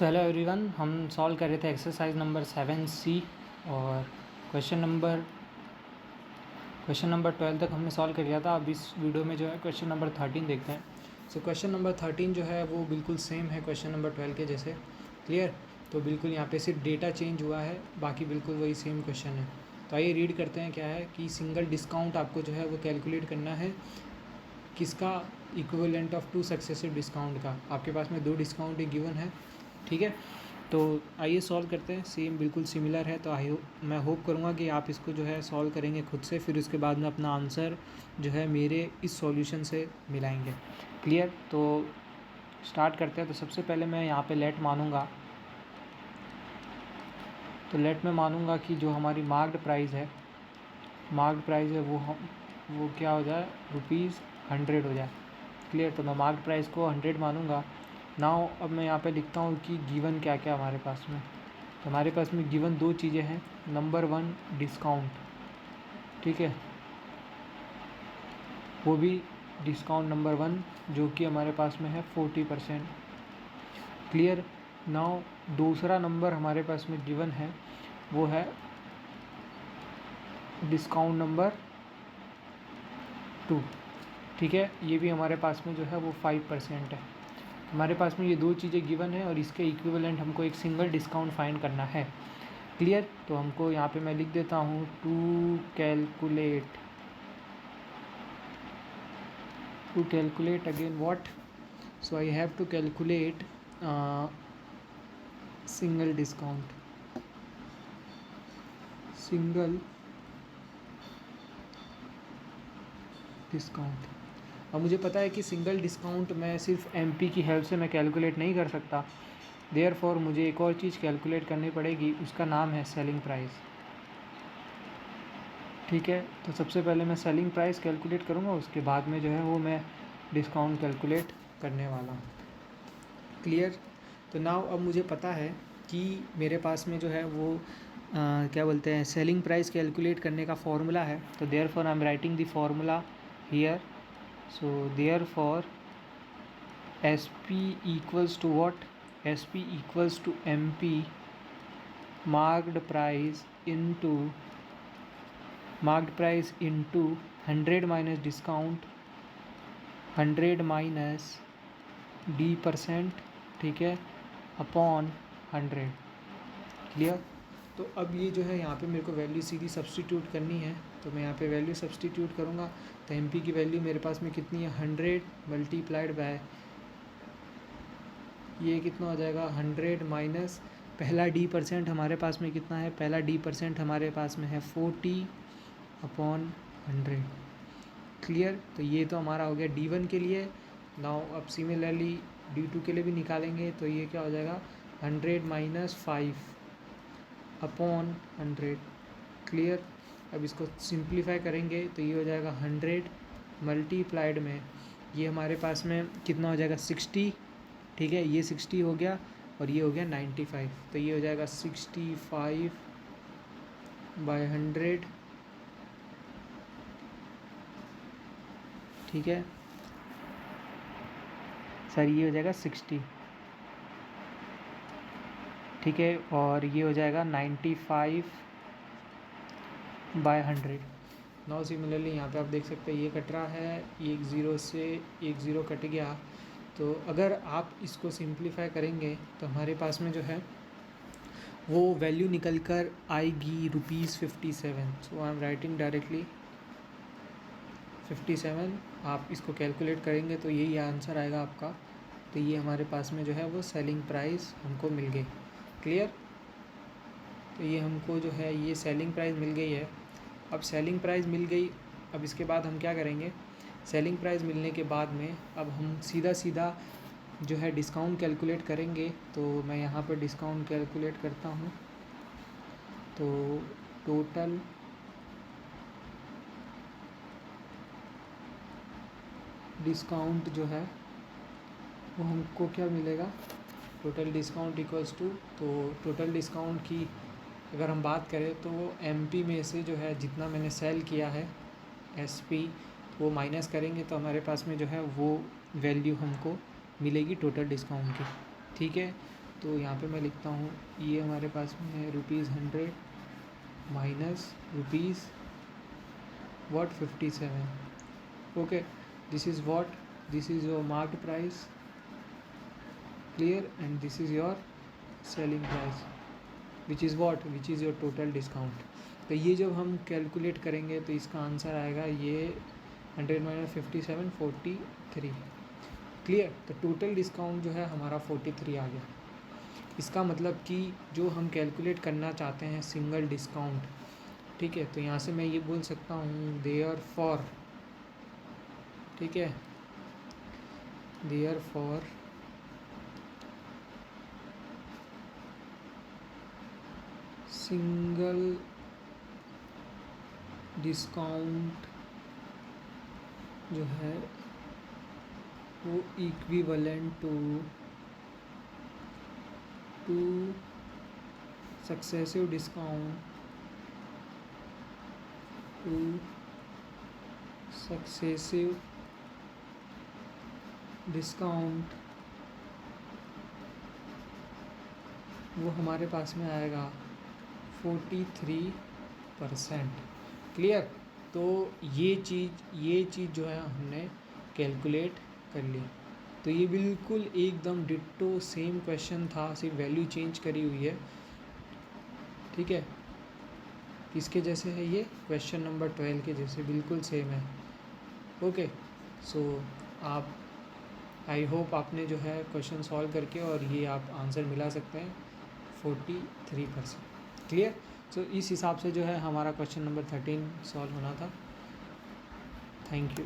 So hello everyone, हम solve कर रहे थे एक्सरसाइज नंबर 7C और क्वेश्चन नंबर 12 तक हमने सॉल्व कर लिया था। अब इस वीडियो में जो है क्वेश्चन नंबर 13 देखते हैं। सो क्वेश्चन नंबर 13 जो है वो बिल्कुल सेम है क्वेश्चन नंबर 12 के जैसे। क्लियर? तो बिल्कुल यहाँ पे सिर्फ डेटा चेंज हुआ है, बाकी बिल्कुल वही सेम क्वेश्चन है। तो आइए रीड करते हैं। क्या है कि सिंगल डिस्काउंट आपको जो है वो कैलकुलेट करना है किसका, इक्विवेलेंट ऑफ 2 सक्सेसिव डिस्काउंट का। आपके पास में 2 डिस्काउंट गिवन है, ठीक है। तो आइए सॉल्व करते हैं। सेम बिल्कुल सिमिलर है, तो मैं होप करूँगा कि आप इसको जो है सॉल्व करेंगे खुद से, फिर उसके बाद में अपना आंसर जो है मेरे इस सॉल्यूशन से मिलाएंगे। क्लियर? तो स्टार्ट करते हैं। तो सबसे पहले मैं यहाँ पे लेट मानूँगा। तो लेट में मानूँगा कि जो हमारी मार्क्ड प्राइस है वो क्या हो जाए, ₹100 हो जाए। क्लियर? तो मैं मार्क्ड प्राइस को 100 मानूँगा। नाउ अब मैं यहाँ पे लिखता हूँ कि गिवन क्या क्या हमारे पास में। तो हमारे पास में गिवन 2 चीज़ें हैं। नंबर 1 डिस्काउंट, ठीक है, वो भी डिस्काउंट नंबर 1 जो कि हमारे पास में है 40%। क्लियर? नाउ दूसरा नंबर हमारे पास में गिवन है वो है डिस्काउंट नंबर 2, ठीक है, ये भी हमारे पास में जो है वो 5% है। हमारे पास में ये 2 चीज़ें गिवन है और इसके इक्विवेलेंट हमको एक सिंगल डिस्काउंट फाइंड करना है। क्लियर? तो हमको यहाँ पे मैं लिख देता हूँ to calculate again what. So I have to calculate single discount. अब मुझे पता है कि सिंगल डिस्काउंट मैं सिर्फ एमपी की हेल्प से मैं कैलकुलेट नहीं कर सकता। देयरफॉर मुझे एक और चीज़ कैलकुलेट करनी पड़ेगी, उसका नाम है सेलिंग प्राइस। ठीक है, तो सबसे पहले मैं सेलिंग प्राइस कैलकुलेट करूँगा, उसके बाद में जो है वो मैं डिस्काउंट कैलकुलेट करने वाला हूँ। क्लियर? तो नाउ अब मुझे पता है कि मेरे पास में जो है वो क्या बोलते हैं, सेलिंग प्राइस कैलकुलेट करने का फॉर्मूला है। तो therefore I am writing the formula here. So therefore SP equals to what? SP equals to MP marked price into 100 minus discount, 100 minus D%, ठीक है, अपॉन 100। क्लियर? तो अब ये जो है यहाँ पे मेरे को वैल्यू सीधी सब्सटीट्यूट करनी है। तो मैं यहाँ पे वैल्यू सब्सटीट्यूट करूँगा। तो MP की वैल्यू मेरे पास में कितनी है, 100 मल्टीप्लाइड बाय ये कितना हो जाएगा, 100 माइनस पहला D% हमारे पास में कितना है, पहला D% हमारे पास में है 40/100। क्लियर? तो ये तो हमारा हो गया D1 के लिए। नाउ अब सिमिलरली D2 के लिए भी निकालेंगे। तो ये क्या हो जाएगा, 100 माइनस 5/100। क्लियर? अब इसको सिंप्लीफाई करेंगे तो ये हो जाएगा 100 मल्टीप्लाइड में ये हमारे पास में कितना हो जाएगा, 60। ठीक है, ये 60 हो गया और ये हो गया 95। तो ये हो जाएगा 65/100। ठीक है सर, ये हो जाएगा 60, ठीक है, और ये हो जाएगा 95/100। नाउ सिमिलरली यहाँ पे आप देख सकते हैं ये कट रहा है, एक ज़ीरो से एक ज़ीरो कट गया। तो अगर आप इसको सिंप्लीफाई करेंगे तो हमारे पास में जो है वो वैल्यू निकल कर आएगी ₹57। सो आई एम राइटिंग डायरेक्टली 57। आप इसको कैलकुलेट करेंगे तो यही आंसर आएगा आपका। तो ये हमारे पास में जो है वो सेलिंग प्राइस हमको मिल गई। क्लियर? तो ये हमको जो है ये सेलिंग प्राइस मिल गई है। अब सेलिंग प्राइस मिल गई, अब इसके बाद हम क्या करेंगे, सेलिंग प्राइस मिलने के बाद में अब हम सीधा जो है डिस्काउंट कैलकुलेट करेंगे। तो मैं यहाँ पर डिस्काउंट कैलकुलेट करता हूँ। तो टोटल डिस्काउंट जो है वो हमको क्या मिलेगा, टोटल डिस्काउंट इक्वल्स टू, तो टोटल डिस्काउंट की अगर हम बात करें तो MP में से जो है जितना मैंने सेल किया है SP वो माइनस करेंगे तो हमारे पास में जो है वो वैल्यू हमको मिलेगी टोटल डिस्काउंट की। ठीक है, तो यहाँ पे मैं लिखता हूँ ये हमारे पास में है ₹100 minus rupees what 57. Okay, this is what, this is your marked price, clear, and this is your selling price, which is what, which is your total discount. तो ये जब हम कैलकुलेट करेंगे तो इसका आंसर आएगा ये 100 माइनस 57 43. क्लियर. तो टोटल डिस्काउंट जो है हमारा 43 आ गया. इसका मतलब कि जो हम कैलकुलेट करना चाहते हैं सिंगल डिस्काउंट, ठीक है, तो यहाँ से मैं ये बोल सकता हूँ देयरफॉर, ठीक है, देयरफॉर सिंगल डिस्काउंट जो है वो इक्विवेलेंट टू सक्सेसिव डिस्काउंट वो हमारे पास में आएगा 43%. क्लियर. तो ये चीज़ जो है हमने कैलकुलेट कर ली. तो ये बिल्कुल एकदम डिट्टो सेम क्वेश्चन था, सिर्फ वैल्यू चेंज करी हुई है. ठीक है. किसके जैसे है ये? क्वेश्चन नंबर 12 के जैसे बिल्कुल सेम है. ओके. सो आप, आई होप आपने जो है क्वेश्चन सॉल्व करके और ये आप आंसर मिला सकते हैं 43%. क्लियर. सो इस हिसाब से जो है हमारा क्वेश्चन नंबर 13 सॉल्व होना था. Thank you.